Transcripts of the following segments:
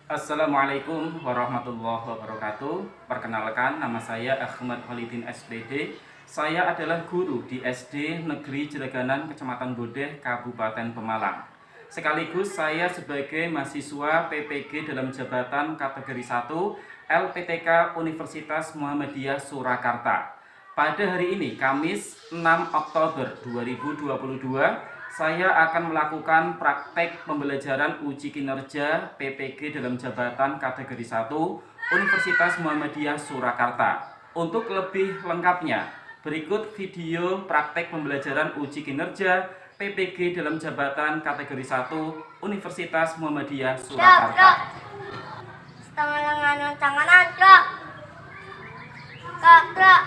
Assalamualaikum warahmatullahi wabarakatuh. Perkenalkan, nama saya Ahmad Walidin SPD. Saya adalah guru di SD Negeri Jeraganan, Kecamatan Bodeh, Kabupaten Pemalang. Sekaligus saya sebagai mahasiswa PPG dalam jabatan kategori 1 LPTK Universitas Muhammadiyah Surakarta. Pada hari ini, Kamis 6 Oktober 2022, saya akan melakukan praktek pembelajaran uji kinerja PPG dalam jabatan kategori 1 Universitas Muhammadiyah Surakarta. Untuk lebih lengkapnya, berikut video praktek pembelajaran uji kinerja PPG dalam jabatan kategori 1 Universitas Muhammadiyah Surakarta. Tangan, Kak.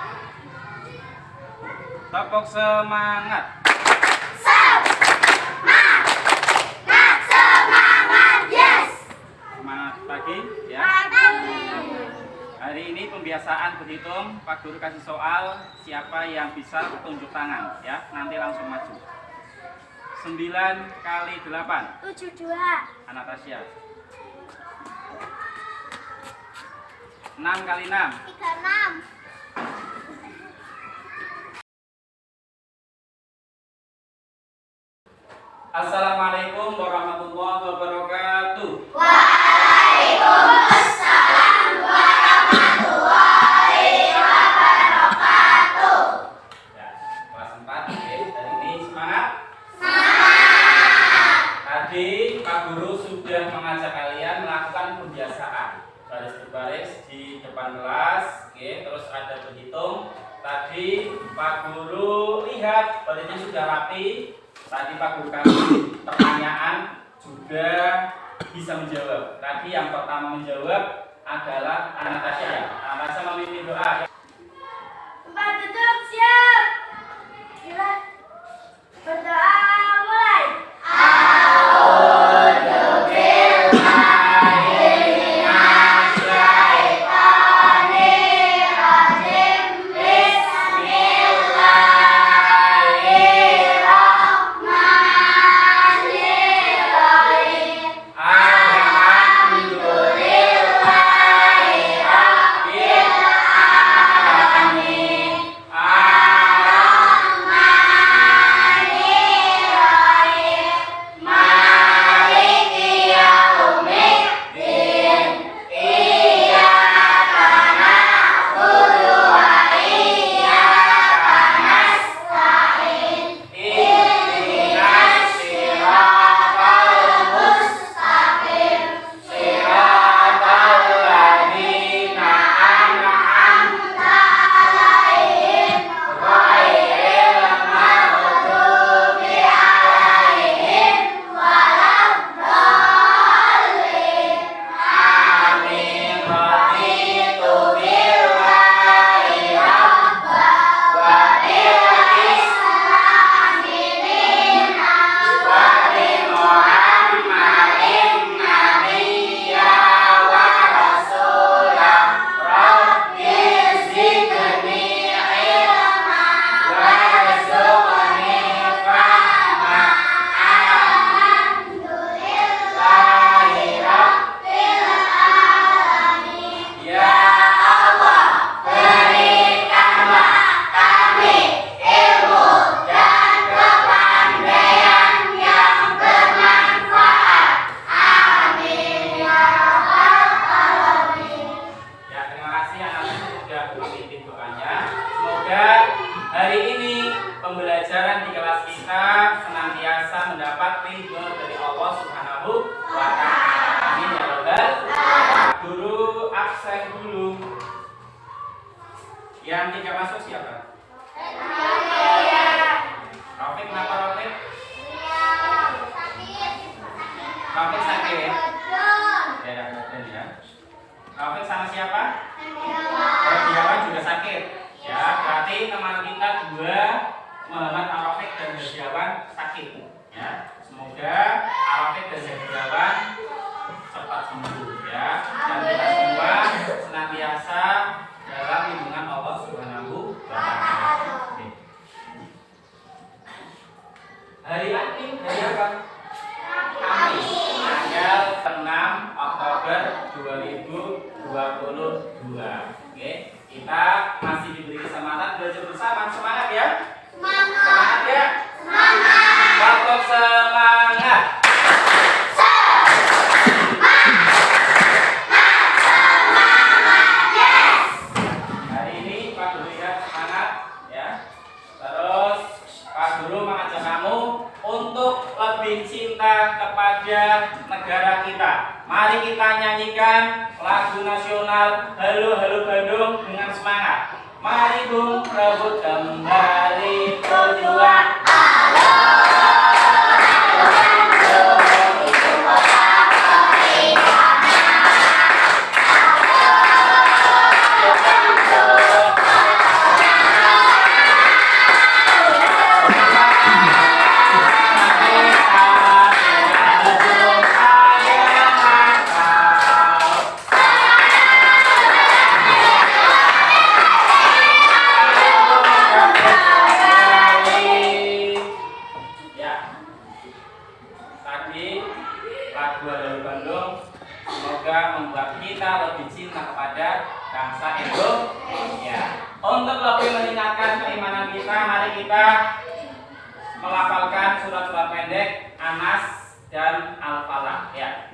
Tepuk semangat. Semangat pagi ya. Hari ini pembiasaan berhitung. Pak Guru kasih soal, siapa yang bisa tunjuk tangan ya. Nanti langsung maju. 9 kali 8 72. Anastasia. 6 kali 6 36. Assalamualaikum warahmatullahi wabarakatuh. Waalaikumsalam warahmatullahi wabarakatuh. Ya, kelas 4 hari ini semangat. Tadi Pak Guru sudah mengajak kalian melakukan pembiasaan baris berbaris di depan kelas, oke. Terus ada berhitung. Tadi Pak Guru lihat barisnya sudah rapi. Tadi Pak Guru kasih pertanyaan juga bisa menjawab. Tadi yang pertama menjawab adalah Anastasia. Anastasia memimpin doa. Tempat duduk siap. Berdoa mulai. Hari ini pembelajaran di kelas kita senantiasa mendapat ridho dari Allah Subhanahu wa Ta'ala. Amin ya Rabbal. Guru absen dulu. Yang tidak masuk siapa? Rafiq, kenapa Rafiq? Rafiq sakit. Ya. Rafiq sama siapa? Diawan juga sakit. Ya, berarti teman kita dua, Muhammad Arafik dan Hadiawan sakit. Ya, semoga Arafik dan Hadiawan cepat sembuh ya. Dan kita semua senantiasa dalam lindungan Allah Subhanahu wa Ta'ala. Hari ini hari apa? Kamis, tanggal 6 Oktober 22. Oke, kita masih diberi kesempatan belajar bersama. Semangat ya. Semangat. Semangat ya. Semangat. Kelompok semangat. Hari ini Pak Guru ya semangat ya. Terus Pak Guru mengajak kamu untuk lebih cinta kepada negara kita. Mari kita nyanyikan lagu nasional Halo Halo Bandung dengan semangat. Mari Bung rebut kembali perjuangan. Lagu Halo Bandung semoga membuat kita lebih cinta kepada bangsa Indonesia. Untuk lebih meningkatkan keimanan kita, mari kita melafalkan surat-surat pendek Anas dan Al-Falaq ya.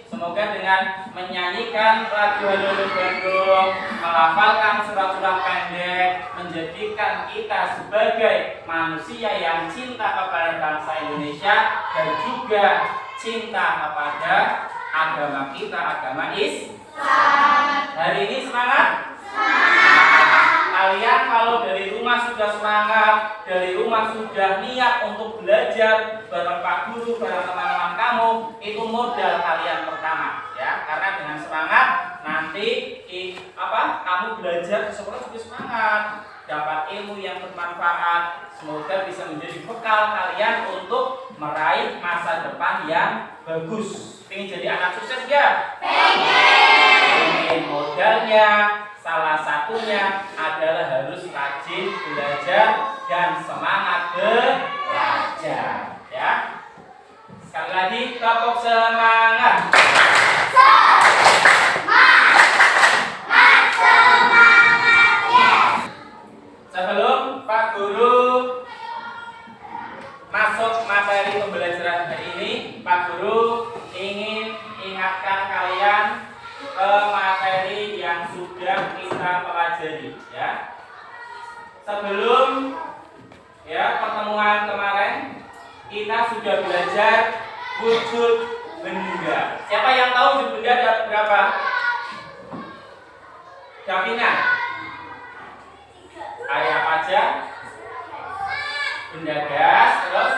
Semoga dengan menyanyikan lagu Halo Halo Bandung, melafalkan surat-surat pendek, menjadikan kita sebagai manusia yang cinta kepada bangsa Indonesia dan juga cinta kepada agama kita, agama Islam. Hari ini semangat? Kalian kalau dari rumah sudah semangat, dari rumah sudah niat untuk belajar bareng Pak Guru, bareng teman-teman kamu, itu modal kalian pertama ya. Karena dengan semangat nanti kamu belajar ke sekolah juga semangat, dapat ilmu yang bermanfaat. Semoga bisa menjadi bekal kalian untuk meraih masa depan yang bagus. Pengen jadi anak sukses ya? Pengen. Modalnya salah satunya adalah harus rajin belajar dan semangat belajar ya. Sekali lagi kelompok semangat. Sebelum Pak Guru masuk materi pembelajaran hari ini, Pak Guru ingin ingatkan kalian ke materi yang sudah kita pelajari ya. Sebelum pertemuan kemarin kita sudah belajar wujud benda. Siapa yang tahu wujud benda ada berapa? Davina? Ada apa aja? Benda gas, terus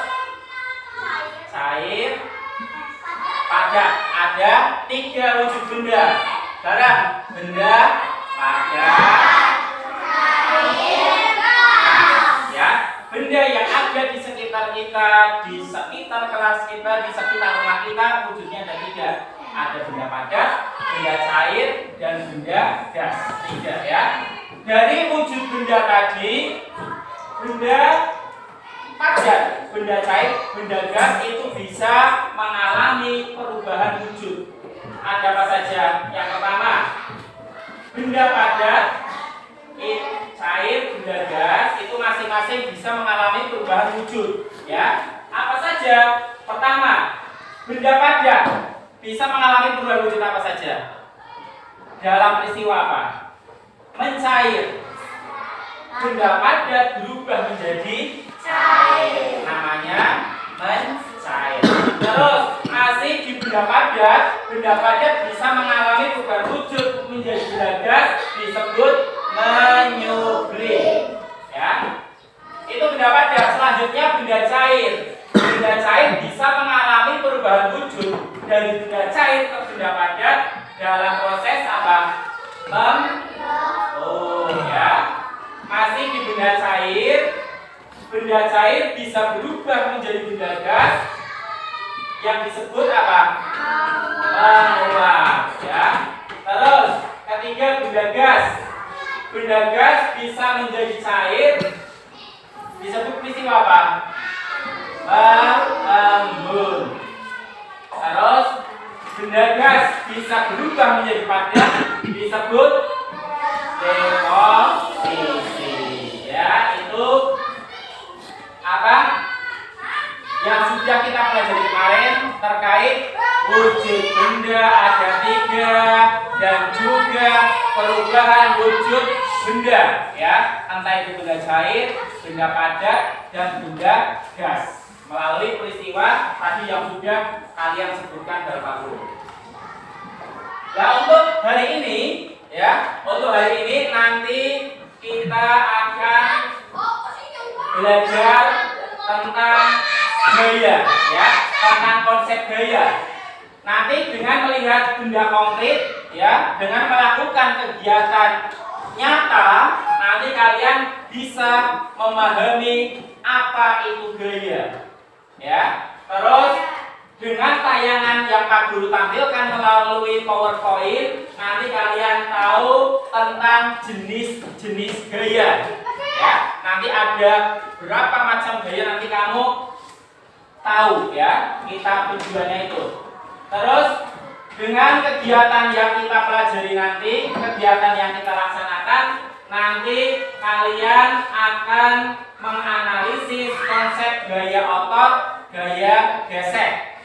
cair, padat. Ada 3 wujud benda. Sekarang benda, padat, ya. Benda yang ada di sekitar kita, di sekitar kelas kita, di sekitar rumah kita, wujudnya ada 3. Ada benda padat, benda cair, dan benda gas. 3 ya. Dari wujud benda tadi, benda padat, benda cair, benda gas itu bisa mengalami perubahan wujud. Ada apa saja? Yang pertama, benda padat, cair, benda gas itu masing-masing bisa mengalami perubahan wujud. Ya, apa saja? Pertama, benda padat bisa mengalami perubahan wujud apa saja? Dalam peristiwa apa? Mencair. Benda padat berubah menjadi cair. Namanya mencair. Terus masih di benda padat bisa mengalami perubahan wujud menjadi benda gas disebut menyublim. Ya. Itu benda padat. Selanjutnya benda cair. Benda cair bisa mengalami perubahan wujud dari benda cair ke benda padat dalam proses apa? Ya. Masih di benda cair bisa berubah menjadi benda gas yang disebut apa? Menguap. Ya. Terus ketiga benda gas bisa menjadi cair disebut peristiwa apa? Mengembun. Terus benda gas bisa berubah menjadi padat disebut deposisi. Ya, itu apa yang sudah kita pelajari kemarin terkait wujud benda ada 3 dan juga perubahan wujud benda, ya, entah itu benda cair, benda padat, dan benda gas melalui peristiwa tadi yang sudah kalian sebutkan dalam buku. Nah, untuk hari ini, ya, untuk hari ini nanti kita akan belajar tentang gaya, ya, tentang konsep gaya. Nanti dengan melihat benda konkret, ya, dengan melakukan kegiatan nyata, nanti kalian bisa memahami apa itu gaya, ya. Terus dengan tayangan yang Pak Guru tampilkan melalui PowerPoint, nanti kalian tahu tentang jenis-jenis gaya. Ya, nanti ada berapa macam gaya nanti kamu tahu, ya. Kita tujuannya itu. Terus dengan kegiatan yang kita pelajari nanti, kegiatan yang kita laksanakan, nanti kalian akan menganalisis konsep gaya otot, gaya gesek.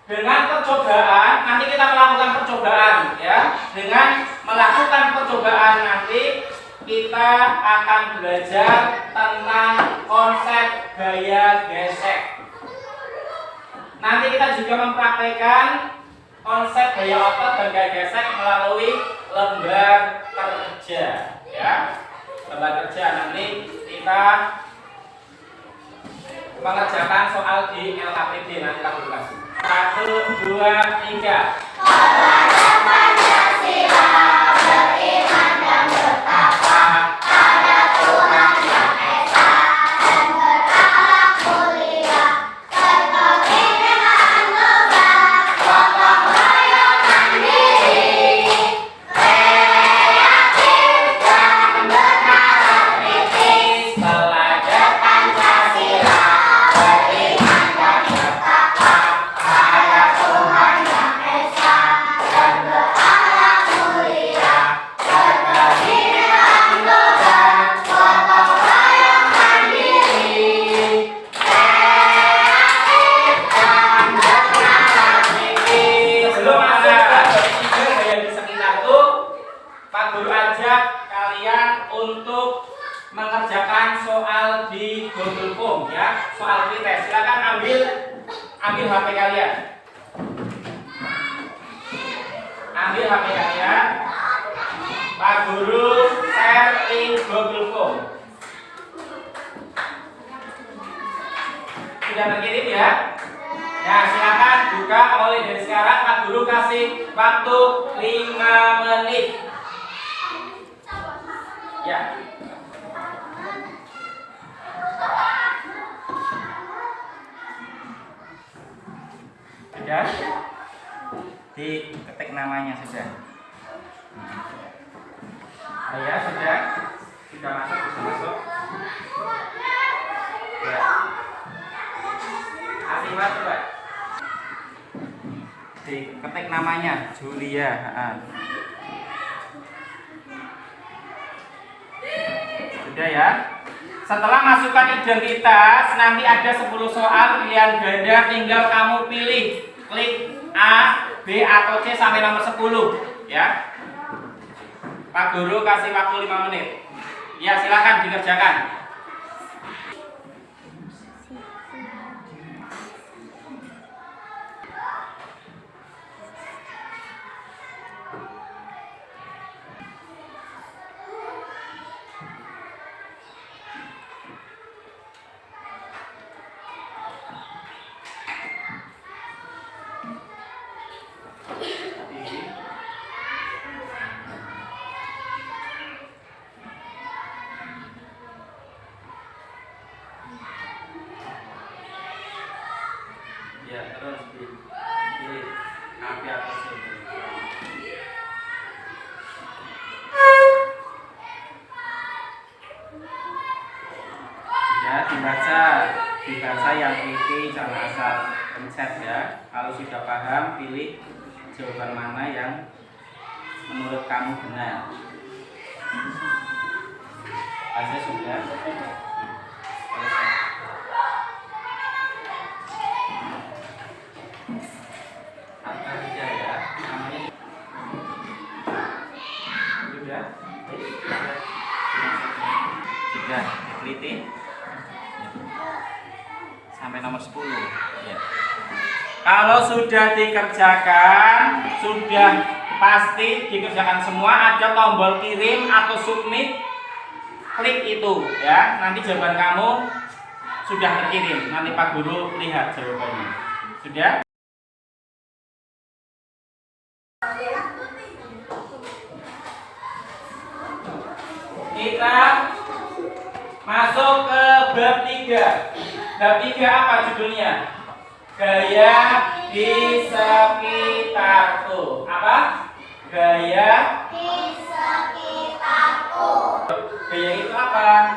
Dengan percobaan, nanti kita melakukan percobaan, ya. Dengan melakukan percobaan nanti kita akan belajar tentang konsep gaya gesek. Nanti kita juga mempraktekkan konsep gaya otot dan gaya gesek melalui lembar kerja, ya. Lembar kerja nanti kita mengerjakan soal di LKPD nanti kita kasih. 1, 2, 3. Kepada Pancasila beriman dan bertakwa pada Tuhan Yang Esa dan berakhlak mulia, berkepentingan global, pokok melayani diri, kreatif dan bernalar kritis, belajar Pancasila beriman dan bertakwa pada Tuhan Yang Esa dan berakhlak mulia, berkepentingan global, pokok melayani diri, kreatif dan bernalar kritis. Sebelum masuk ke tiga gaya di sekitar itu, Pak Guru ajak kalian untuk mengerjakan soal di Google Form, ya, soal pretest. Silakan ambil HP kalian. Ambil HP kalian. Pak Guru share link Google Form. Sudah terkirim, ya? Nah, silakan buka mulai dari sekarang. Pak Guru kasih waktu 5 menit. Ya. Sudah? Diketik namanya sudah. Oh ya, sudah. Sudah masuk, bisa masuk. Ya. Gimana coba? Ketik namanya Julia. Sudah ya. Setelah masukkan identitas, nanti ada 10 soal pilihan ganda, tinggal kamu pilih. Klik A, B atau C sampai nomor 10 ya. Pak Guru kasih waktu 5 menit. Ya, silakan dikerjakan. Ya, terus pilih api atau C. Ya, dibaca yang ini, jangan asal pencet ya. Kalau sudah paham, pilih jawaban mana yang menurut kamu benar. Hasil sudah. Sudah diteliti sampai nomor 10 ya. Kalau sudah dikerjakan, sudah pasti dikerjakan semua, ada tombol kirim atau submit, klik itu ya. Nanti jawaban kamu sudah terkirim, nanti Pak Guru lihat jawabannya. Sudah? Kita masuk ke bab 3. Bab 3 apa judulnya? Gaya di sekitarku. Apa? Gaya Di sekitarku. Gaya itu apa?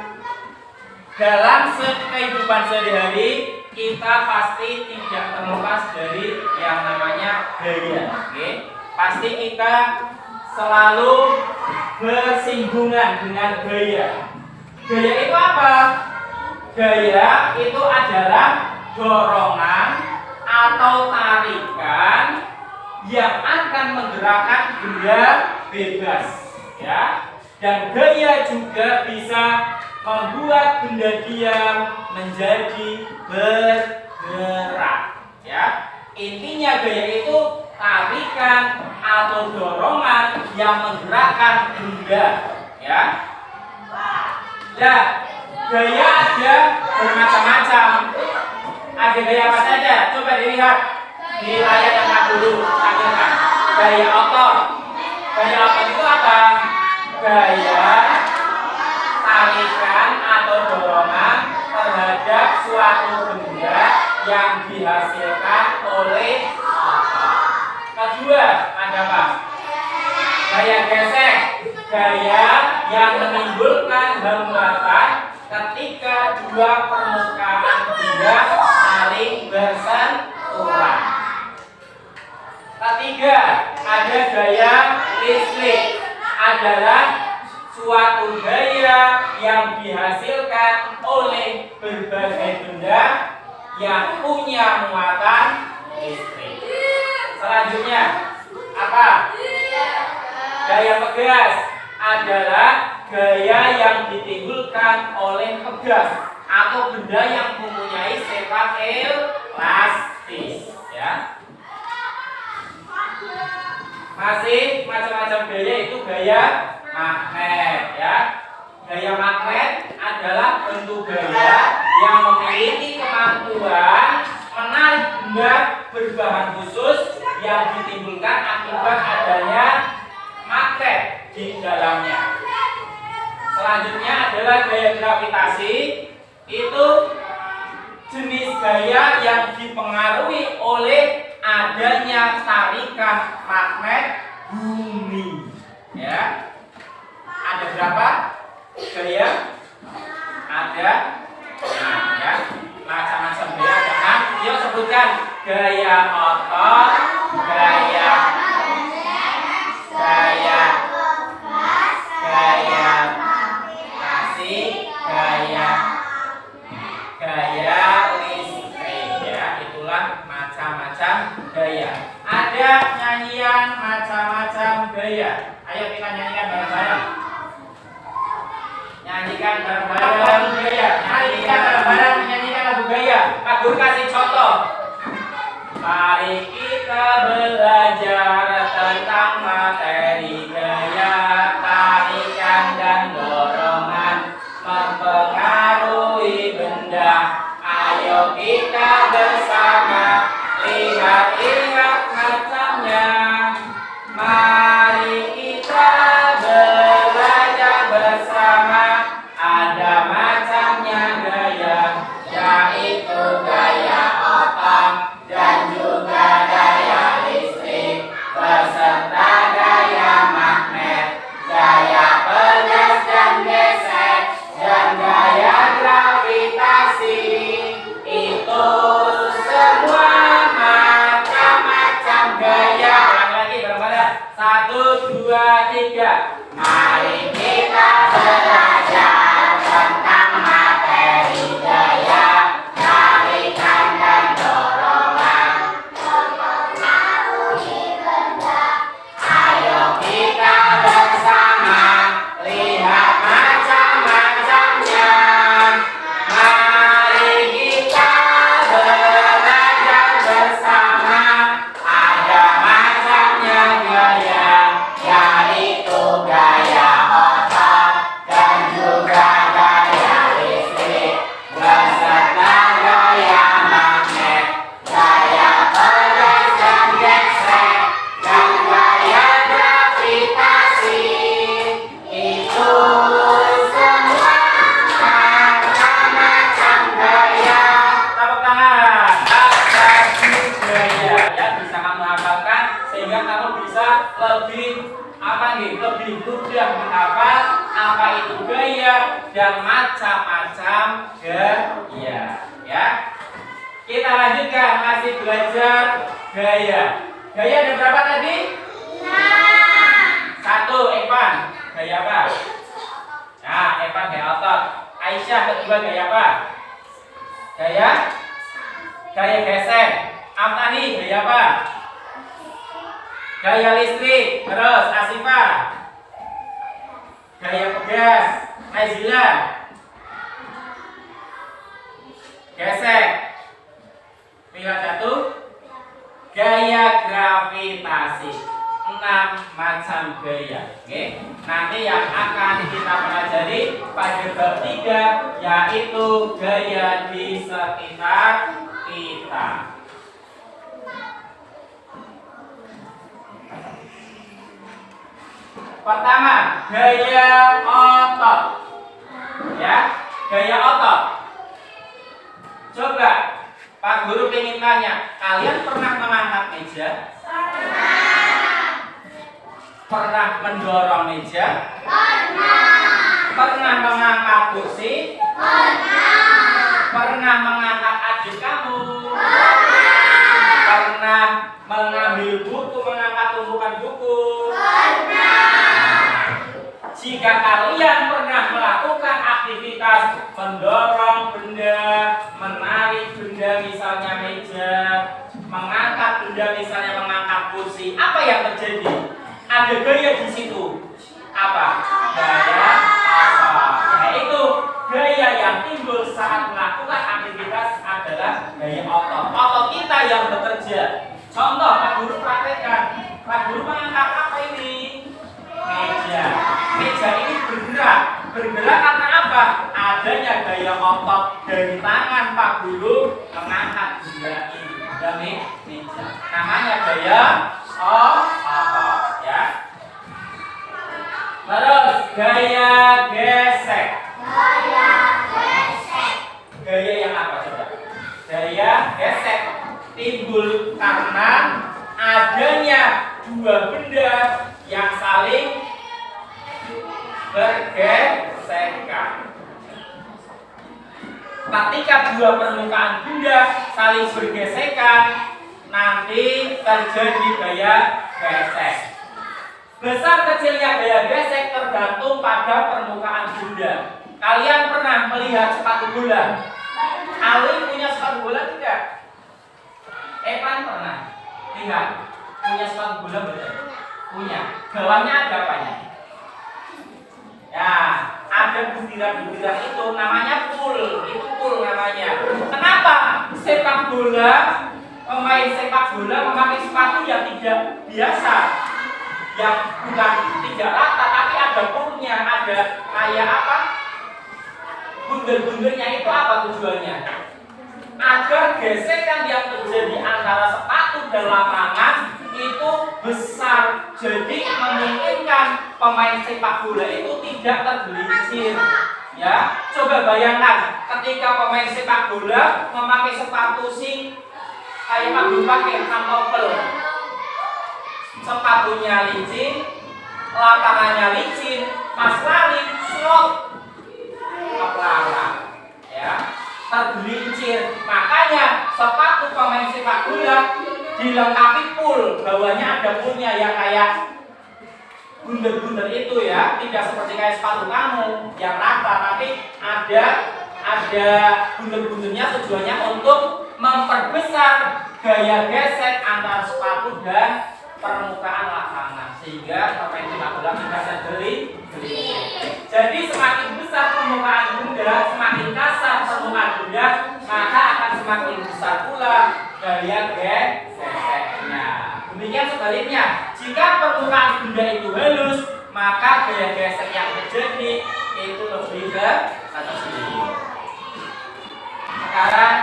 Dalam kehidupan sehari-hari kita pasti tidak terlepas dari yang namanya gaya. Oke? Pasti kita selalu bersinggungan dengan gaya. Gaya itu apa? Gaya itu adalah dorongan atau tarikan yang akan menggerakkan benda bebas, ya. Dan gaya juga bisa membuat benda diam menjadi bergerak, ya. Intinya gaya itu tarikan atau dorongan yang menggerakkan benda, ya. Nah, gaya ada bermacam-macam. Ada gaya apa saja? Coba dilihat di layar yang dulu tampilkan. Gaya otot. Gaya otot itu apa? Gaya tarikan atau dorongan terhadap suatu benda yang dihasilkan oleh otot. Kedua, ada apa? Gaya gesek. Gaya yang menimbulkan hambatan ketika dua permukaan benda saling bersentuhan. Ketiga, ada gaya listrik. Adalah suatu gaya yang dihasilkan oleh berbagai benda yang punya muatan listrik. Selanjutnya, apa? Gaya pegas adalah gaya yang ditimbulkan oleh pegas atau benda yang mempunyai sifat elastis, ya. Masih macam-macam gaya itu gaya magnet, ya. Gaya magnet adalah bentuk gaya yang memiliki kemampuan menarik benda berbahan khusus yang ditimbulkan akibat adanya magnet di dalamnya. Selanjutnya adalah gaya gravitasi. Itu jenis gaya yang dipengaruhi oleh adanya tarikan magnet bumi. Ya. Ada berapa gaya? Ada 6, ya. Macam-macam gaya ada 6. Yuk sebutkan. gaya otot, gaya kasih, gaya listrik ya. Itulah macam-macam gaya. Ada nyanyian macam-macam gaya. Ayo kita nyanyikan bareng-bareng. Nyanyikan bareng-bareng gaya. Nyanyikan bareng-bareng menyanyikan lagu gaya. Pak Guru kasih contoh. Mari kita belajar tentang materi gaya, tarikan dan dorongan mempengaruhi benda. Ayo kita bersama lihat-lihat macamnya. Mari kita belajar bersama. Ada macamnya gaya, yaitu gaya otot dan juga gaya listrik, beserta gaya magnet, gaya pegas dan gesek, dan gaya gravitasi. Itu semua macam-macam gaya. Ulang lagi bareng-bareng. 1, 2, 3. Mari kita belajar tentang materi gaya, tarikan dan dorongan mempengaruhi benda. Ayo kita bersama lihat macam-macamnya. Mari kita belajar bersama. Ada macamnya gaya, yaitu gaya otot dan juga gaya listrik, beserta gaya magnet, gaya pegas dan gesek, dan gaya gravitasi. Itu semua macam-macam gaya. Tepuk tangan. Ada gaya ya, bisa kamu hafalkan sehingga kamu bisa lebih lebih mudah menghafal apa itu gaya dan macam-macam gaya ya. Kita lanjutkan, masih belajar gaya. Gaya ada berapa tadi? 1, Evan. Gaya apa? Nah, Evan gaya otot. Aisyah kedua gaya apa? Gaya gesek. Aftani gaya apa? Gaya listrik. Terus Asifa gaya pegas. Nazila gesek. Pilih 1. Gaya gravitasi. 6 macam gaya. Oke. Nanti yang akan kita pelajari pada bab 3 yaitu gaya di sekitar kita. Pertama, gaya otot. Ya, gaya otot. Coba Pak Guru ingin tanya, kalian pernah mengangkat meja? Pernah mendorong meja? Pernah mengangkat kursi? Pernah mengangkat adik kamu? Pernah mengambil buku, mengangkat tumpukan buku? Jika kalian pernah melakukan aktivitas mendorong benda, menarik benda misalnya meja, mengangkat benda misalnya mengangkat kursi, apa yang terjadi? Ada gaya di situ. Apa? Gaya otot. Yaitu gaya yang timbul saat melakukan aktivitas adalah gaya otot. Otot kita yang bekerja. Contoh, Pak Guru praktekkan. Pak Guru mengangkat apa ini? Meja. Meja ini bergerak. Bergerak karena apa? Adanya gaya otot dari tangan Pak Guru mengangkat benda ini. Demi meja. Namanya gaya otot. Ya. Terus gaya gesek. Gaya yang apa coba? Gaya gesek timbul karena adanya dua benda yang saling bergesekan. Ketika dua permukaan benda saling bergesekan, nanti terjadi gaya gesek. Besar kecilnya gaya gesek tergantung pada permukaan bunda. Kalian pernah melihat sepatu bola? Alif punya sepatu bola tidak? Evan pernah lihat punya sepatu bola betul? Punya. Bawahnya ada apanya? Ya, ada butiran-butiran itu namanya pool. Itu pool namanya. Kenapa sepak bola, pemain sepak bola memakai sepatu yang tidak biasa, yang bukan tidak rata tapi ada poolnya, ada kayak apa? Bundel-bundelnya itu apa tujuannya? Agar gesekan yang terjadi antara sepatu dan lapangan itu besar, jadi memungkinkan pemain sepak bola itu tidak tergelincir. Ya, coba bayangkan ketika pemain sepak bola memakai sepatu sing kayak Pak pakai pantofel, sepatunya licin, lapangannya licin, pas lari slot kepala, ya, tergelincir. Makanya sepatu pemain sepak bola dilengkapi pool, bawahnya ada poolnya yang kayak bundel-bundel itu ya, tidak seperti kayak sepatu kamu yang rata, tapi ada bundel-bundelnya tujuannya untuk memperbesar gaya gesek antara sepatu dan permukaan lapangan sehingga pemain sepak bola tidak tergelincir. Jadi semakin besar permukaan bunda, semakin kasar permukaan bunda, maka akan semakin besar pula gaya geseknya. Demikian sebaliknya, jika permukaan bunda itu halus, maka gaya gesek yang terjadi itu lebih ke atas sini. Sekarang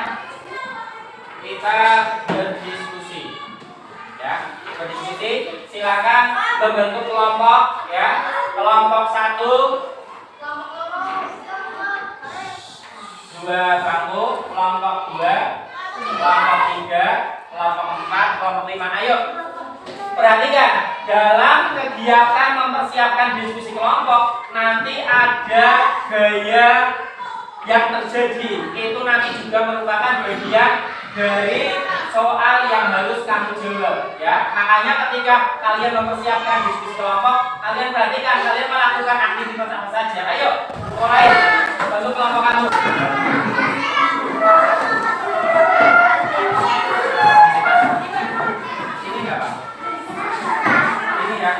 kita berdiskusi, ya, berdiskusi. Silakan membentuk kelompok, ya. Kelompok 1, 2 bangku, kelompok 2, kelompok 3, kelompok 4, kelompok 5. Ayo, perhatikan dalam kegiatan mempersiapkan diskusi kelompok nanti ada gaya yang terjadi, itu nanti juga merupakan bagian dari soal yang harus kamu jawab, ya. Makanya ketika kalian mempersiapkan diskusi kelompok, kalian perhatikan, kalian melakukan aktivitas apa saja. Ayo, mulai bentuk kelompok kamu. Ini enggak, Pak? Ini ya.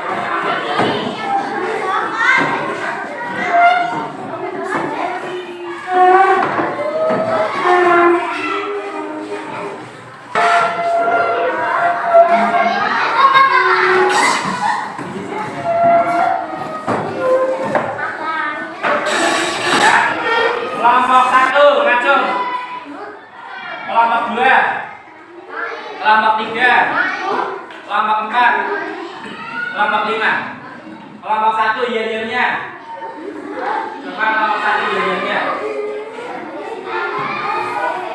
Kelompok 1, maju. Kelompok 2, kelompok 3, kelompok 4, kelompok 5. Kelompok 1 yel-yelnya. Coba kelompok 1 yel-yelnya.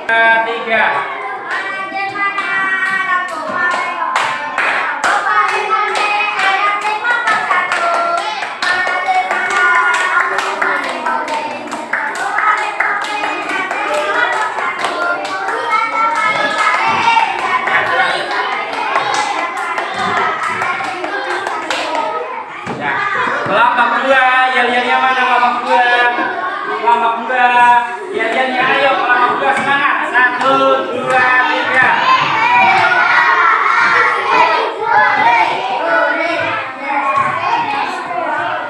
3. Kelompok 2, yel-yelnya mana kelompok 2? Kelompok 2, yel-yelnya ayo kelompok 2 semangat. 1, 2, 3.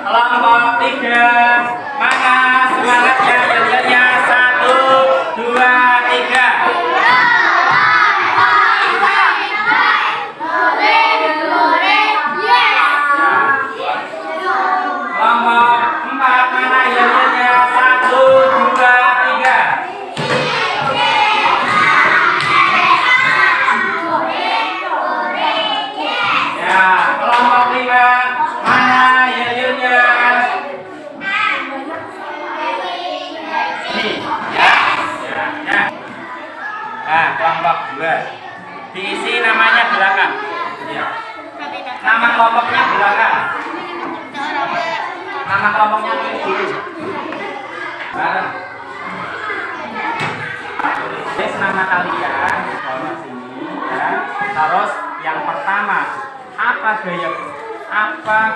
Kelompok 3, mana semangatnya yel-yelnya? 1, 2, 3. Kelompok 4 mana yel-yelnya? 1, 2, 3. Ya, kelompok 5 mana yel-yelnya? Ini, ya. Nah, kelompok 2 diisi namanya belakang. Ya. Nama kelompoknya belakang. Nama kelompoknya dulu. Bareng. Tulis nama kalian di bawah sini, ya. Terus yang pertama, apa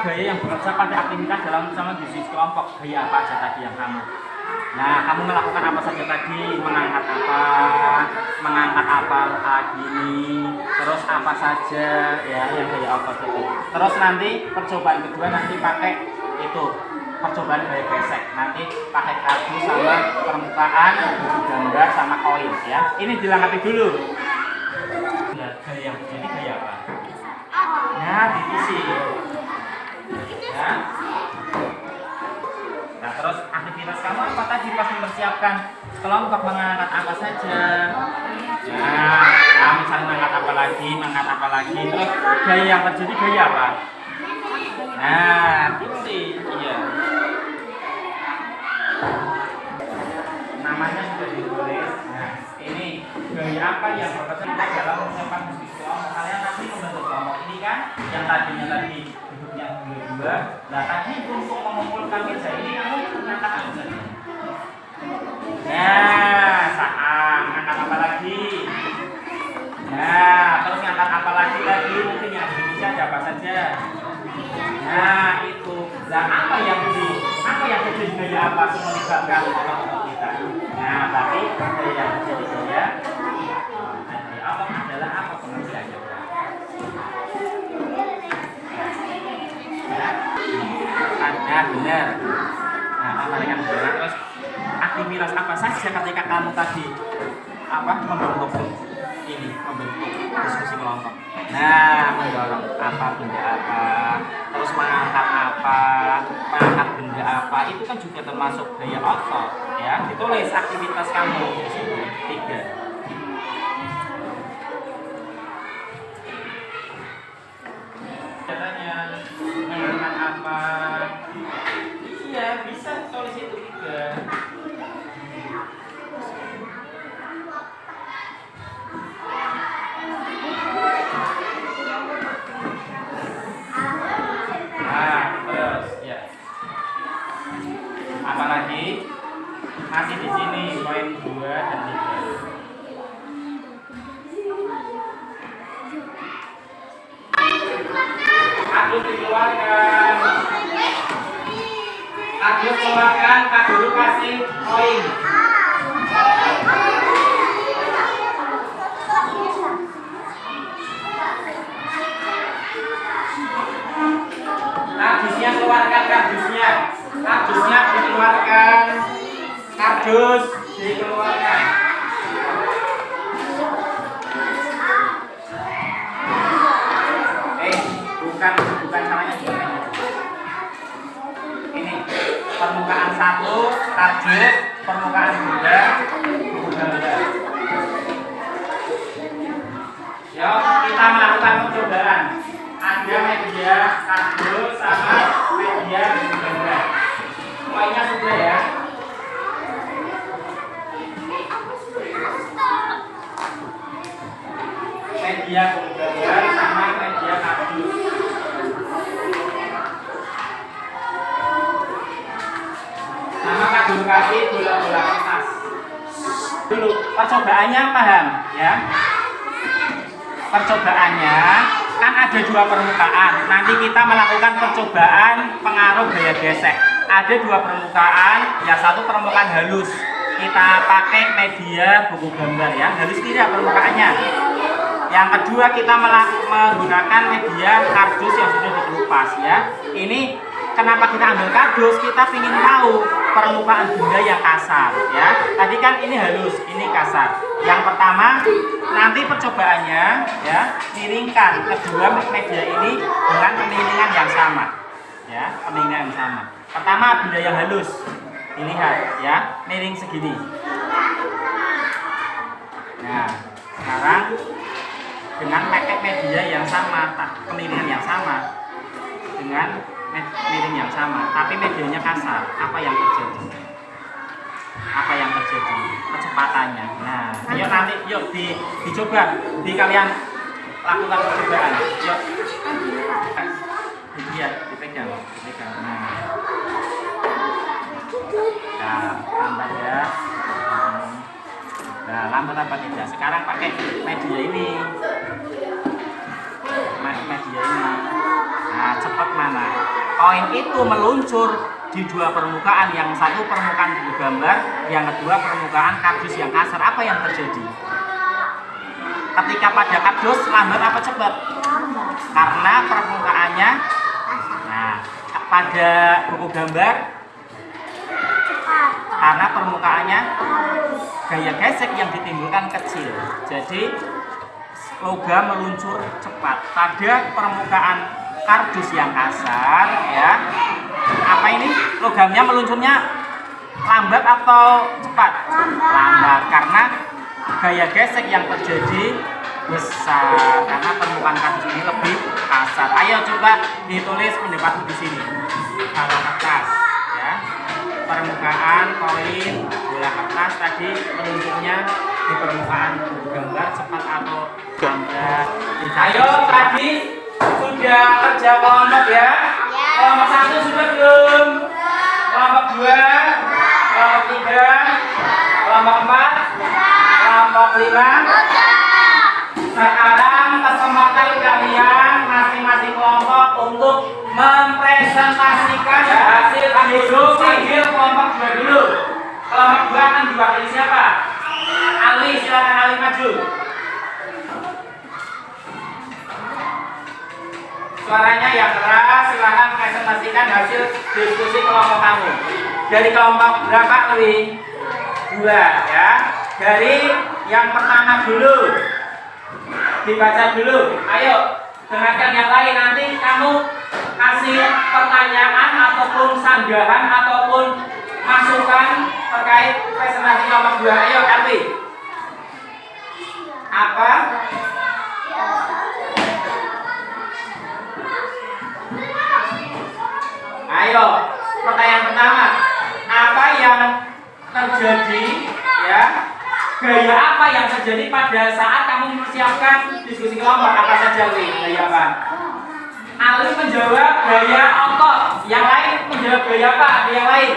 gaya yang bekerja pada aktivitas dalam bersama diskusi kelompok? Gaya apa aja tadi yang kamu? Nah, kamu melakukan apa saja tadi? Mengangkat apa gini, terus apa saja ya yang gaya apa gitu. Terus nanti percobaan kedua nanti pakai itu percobaan gaya gesek. Nanti pakai kartu sama permukaan, gambar sama koin ya. Ini dilengkapi dulu. Nah, gaya yang jadi gaya apa? Nah, divisi. Ya. Nah, terus aktivitas kamu apa tadi pas mempersiapkan kelompok mengangkat apa saja? Nah, misalnya mengangkat apa lagi, terus gaya yang terjadi gaya apa? Nah, divisi, iya. Namanya sudah ditulis. Nah, ini gaya apa yang bekerja dalam persiapan diskusi kelompok? Kalian nanti membentuk kelompok ini kan, yang tadinya tadi duduknya dua. Nah, tadi untuk mengumpulkan meja ini kamu mengangkat apa saja? Nah, angkat apa lagi? Nah, terus ngangkat apa lagi tadi? Mungkin yang di meja ada apa saja? Nah, itu. Nah, apa yang terjadi gaya apa melibatkan kelompok kita? Nah, berarti gaya yang terjadi gaya apa adalah apa pengertiannya? Nah, benar. Nah, amalkan benar. Terus aktivitas apa saja ketika kamu tadi membentuk diskusi kelompok? Nah, mendorong apa benda apa, terus mengangkat benda apa, itu kan juga termasuk gaya otot ya. Ditulis aktivitas kamu di situ 3. Caranya mengangkat apa? Iya, bisa tulis itu 3. Apalagi masih di sini poin 2 dan 3. Agus dikeluarkan. Agus keluarkan, Kak Guru kasih poin. Kardusnya keluarkan, kardusnya dikeluarkan, kardus dikeluarkan. Bukan caranya juga. Ini permukaan 1 kardus, permukaan 2 buku gambar. Yuk, kita melakukan percobaan. Ada media kardus sama media buku gambar. Semuanya sudah ya. Media buku gambar sama media kardus. Sama Kak Guru kasih bola-bola kertas. Dulu percobaannya paham ya? Percobaannya kan ada 2 permukaan. Nanti kita melakukan percobaan pengaruh gaya gesek. Ada 2 permukaan, ya satu permukaan halus. Kita pakai media buku gambar ya. Halus tidak permukaannya. Yang kedua kita menggunakan media kardus yang sudah dikelupas ya. Ini kenapa kita ambil kardus? Kita ingin tahu permukaan benda yang kasar ya. Tadi kan ini halus, ini kasar. Yang pertama nanti percobaannya ya, miringkan kedua media ini dengan pemiringan yang sama ya, pemiringan yang sama. Pertama benda yang halus, dilihat ya, miring segini. Nah, sekarang dengan pakai media yang sama, pemiringan yang sama, dengan miring yang sama, tapi medianya kasar, apa yang terjadi? Kecepatannya. Nah, ayo nanti yuk dicoba, kalian lakukan percobaan. Yuk. Iya, dipegang. Nah, lambat ya. Nah, lambat apa tidak? Sekarang pakai media ini. dia ini. Nah, cepat mana? Koin itu meluncur di dua permukaan, yang satu permukaan buku gambar, yang kedua permukaan kardus yang kasar. Apa yang terjadi? Ketika pada kardus lambat apa cepat? Karena permukaannya. Nah, pada buku gambar karena permukaannya gaya gesek yang ditimbulkan kecil. Jadi logam meluncur cepat. Pada permukaan kardus yang kasar, ya. Apa ini? Logamnya meluncurnya lambat atau cepat? Lambat, karena gaya gesek yang terjadi besar, karena permukaan kardus ini lebih kasar. Ayo coba ditulis pendapatmu di sini. Kalau kertas, ya. Permukaan koin bola kertas tadi meluncurnya di permukaan gambar cepat atau lambat. Ayo tadi sudah kerja kelompok ya? Kelompok 1 sudah belum? Kelompok 2, kelompok 3, kelompok 4, kelompok 5. Sekarang kesempatan kalian masing-masing kelompok untuk mempresentasikan hasil diskusi. Kelompok 2 dulu. Kelompok 2 akan diwakili siapa? Ali, silakan Ali maju. Suaranya yang keras, silakan presentasikan hasil diskusi kelompok kamu. Dari kelompok berapa, Lewi? 2, ya. Dari yang pertama dulu. Dibaca dulu. Ayo, dengarkan yang lain. Nanti kamu kasih pertanyaan ataupun sanggahan ataupun masukan terkait presentasi kelompok 2. Ayo, Elvi. Apa? Ayo, pertanyaan pertama. Apa yang terjadi, ya? Gaya apa yang terjadi pada saat kamu mempersiapkan diskusi kelompok? Apa saja, Wi? Gaya apa? Ali menjawab gaya otot. Yang lain menjawab gaya apa? Ada yang lain?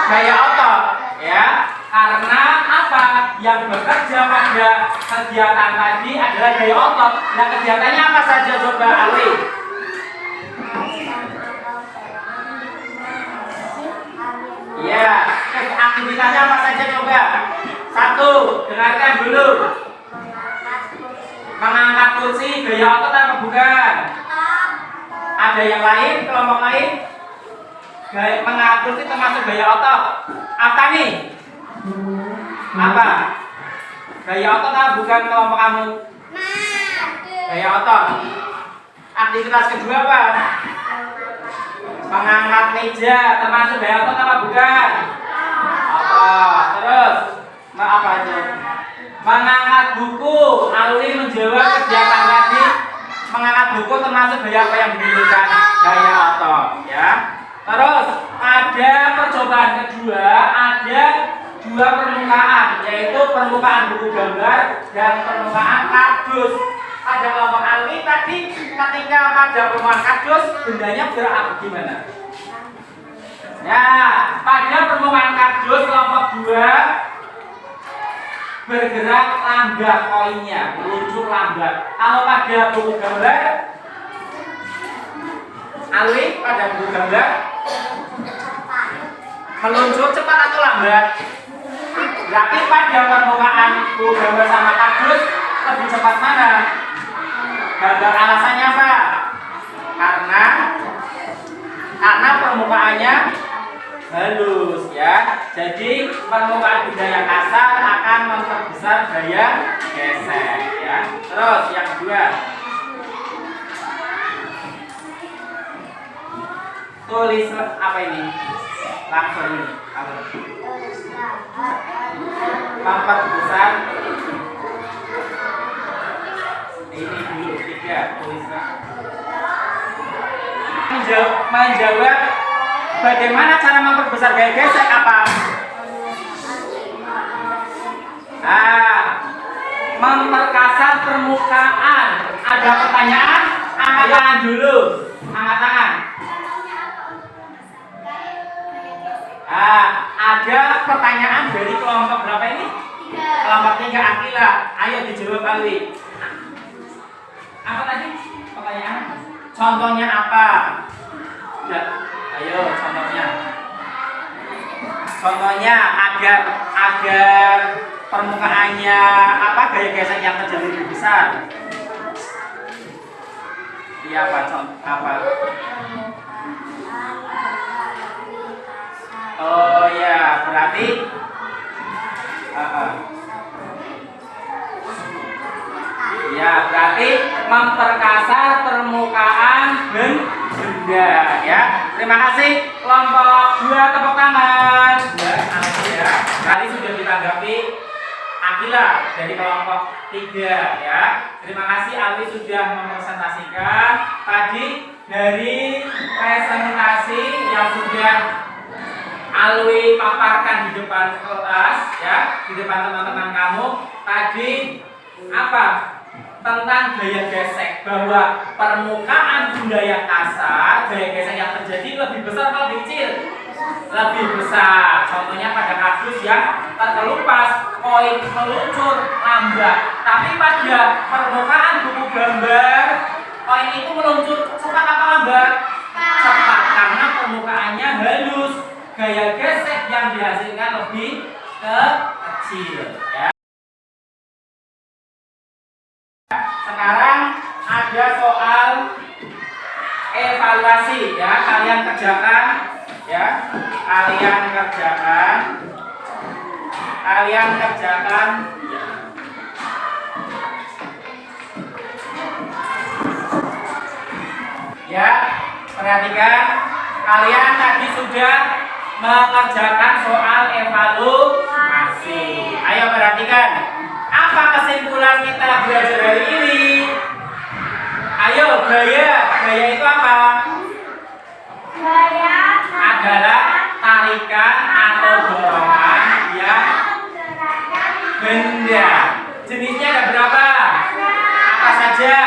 Gaya otot, ya. Karena apa? Yang bekerja pada kegiatan tadi adalah gaya otot. Nah, kegiatannya apa saja coba, Ali? Ya, aktivitasnya apa saja coba? 1, dengarkan dulu. Mengangkat kursi, gaya otot apa bukan? Ada yang lain, kelompok lain? Gaya, mengangkat kursi termasuk gaya otot. Apa nih? Apa? Gaya otot apa bukan kelompok kamu? Gaya otot. Aktivitas kedua apa? Mengangkat meja termasuk gaya otot apa bukan? Otot. Terus apa aja? Mengangkat buku. Ali menjawab kegiatan tadi. Mengangkat buku termasuk gaya apa yang ditimbulkan? Gaya otot, ya. Terus ada percobaan kedua, ada 2 permukaan, yaitu permukaan buku gambar dan permukaan kardus. Pada kelompok Ali tadi ketika pada permukaan kardus bendanya bergerak gimana? Ya, pada permukaan kardus kelompok 2 bergerak lambat koinnya, meluncur lambat. Kalau pada buku gambar, Ali pada buku gambar meluncur cepat atau lambat? Berarti pada permukaan buku gambar sama kardus lebih cepat mana? Gambar alasannya apa? Karena permukaannya halus, ya. Jadi permukaan benda yang kasar akan memperbesar gaya gesek, ya. Terus yang kedua, tulis apa ini? Langsung ini. Memperbesar. Ini dulu 3, tulislah. Menjawab bagaimana cara memperbesar gaya gesek apa? Memperkasar permukaan. Ada pertanyaan? Angkat tangan dulu. Angkat tangan. Ada pertanyaan dari kelompok berapa ini? Kelompok 3, Akila. Ayo dijawab, Ali. Apa tadi? pertanyaan? Contohnya apa? Ya, ayo contohnya. Contohnya agar permukaannya apa gaya gesek yang terjadi lebih besar. Iya apa contoh apa? Oh ya, berarti ya berarti memperkasar permukaan benda ya. Terima kasih kelompok 2, tepuk tangan. Ya, tadi sudah ditanggapi Akila dari kelompok 3 ya. Terima kasih Alwi sudah mempresentasikan tadi dari presentasi yang sudah Alwi paparkan di depan kelas ya, di depan teman-teman kamu tadi apa? Tentang gaya gesek, bahwa permukaan benda yang kasar, gaya gesek yang terjadi lebih besar atau lebih kecil? Lebih besar. Contohnya pada kardus yang terkelupas, koin meluncur lambat. Tapi pada permukaan buku gambar, koin itu meluncur cepat apa lambat? Cepat, karena permukaannya halus. Gaya gesek yang dihasilkan lebih kecil. Ya. Sekarang ada soal evaluasi ya, kalian kerjakan ya, kalian kerjakan ya, perhatikan kalian tadi sudah mengerjakan soal evaluasi. Ayo perhatikan, apa kesimpulan kita belajar hari ini? Ayo, gaya itu apa? Gaya Adalah tarikan atau dorongan yang benda. Jenisnya ada berapa? Apa saja?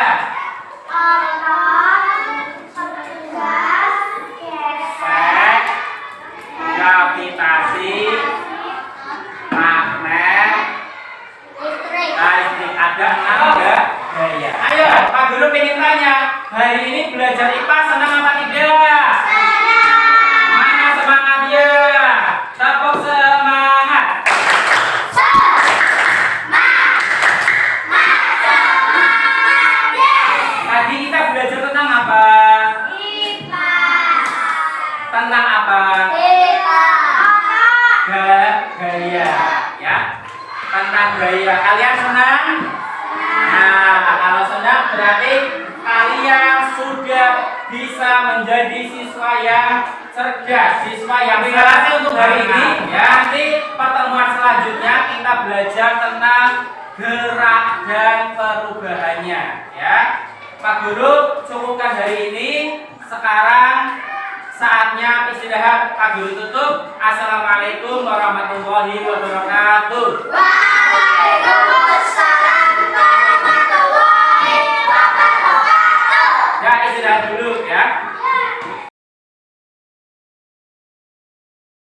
Gesek, gravitasi, magnet, listrik. Ada 6 gaya. Ayo, Pak Guru pengen tanya, hari ini belajar IPA senang apa tidak? Mana semangatnya? Tepuk semangat. Tadi kita belajar tentang apa? Tentang apa? Gaya, ya. Tentang gaya. Kalian senang? Nah, kalau senang berarti kalian sudah bisa menjadi siswa yang cerdas, siswa yang berhasil untuk hari ini. Ya, nanti pertemuan selanjutnya kita belajar tentang gerak dan perubahannya. Ya, Pak Guru cukupkan hari ini. Sekarang saatnya istirahat. Pak Guru tutup. Assalamualaikum warahmatullahi wabarakatuh.